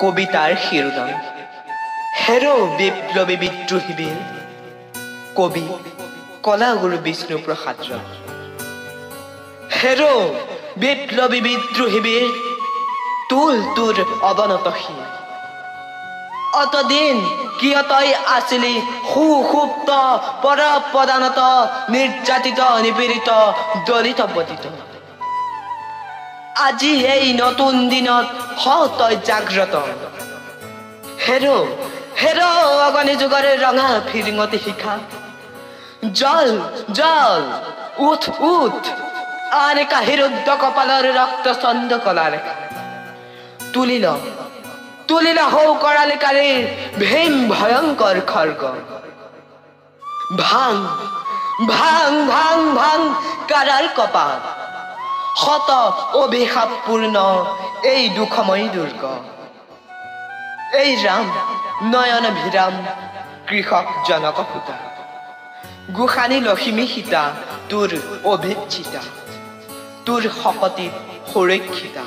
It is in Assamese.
কবিতাৰ শিৰোনাম হেৰ' বিপ্লৱী বিদ্ৰোহীবীৰ কবি কলাগুৰু বিষ্ণুপ্ৰসাদ ৰায়। হেৰ' বিপ্লৱী বিদ্ৰোহীবীৰ তুল তোৰ অৱনত শিৰ। অতদিন কিয় তই আছিলি সুসুপ্ত পৰপদানত নিৰ্যাতিত নিপীড়িত দলিত পতিত। আজি এই নতুন দিনত হ তই জাগ্ৰত। হেৰ' হেৰ' অগণি যুগৰ ৰঙা ফিৰিঙতি শিখা। জল জল উঠ উঠ আন কাহিৰুদ্ধ কপালৰ ৰক্ত চন্দ কলা ৰেখা। তুলিল হৌ কৰালিকাৰীৰ ভীম ভয়ংকৰ খৰ্গ। ভাং ভাং ভাং ভাং কাৰাৰ কপাল শত অভিশাপপূৰ্ণ এই দুখময়ী দুৰ্গ। এই ৰাম নয়ন ভিৰাম কৃষক জনক সূতা। গোসানী লখিমী সীতা তোৰ অভিচ্ছিতা তোৰ শকতিত সুৰক্ষিতা।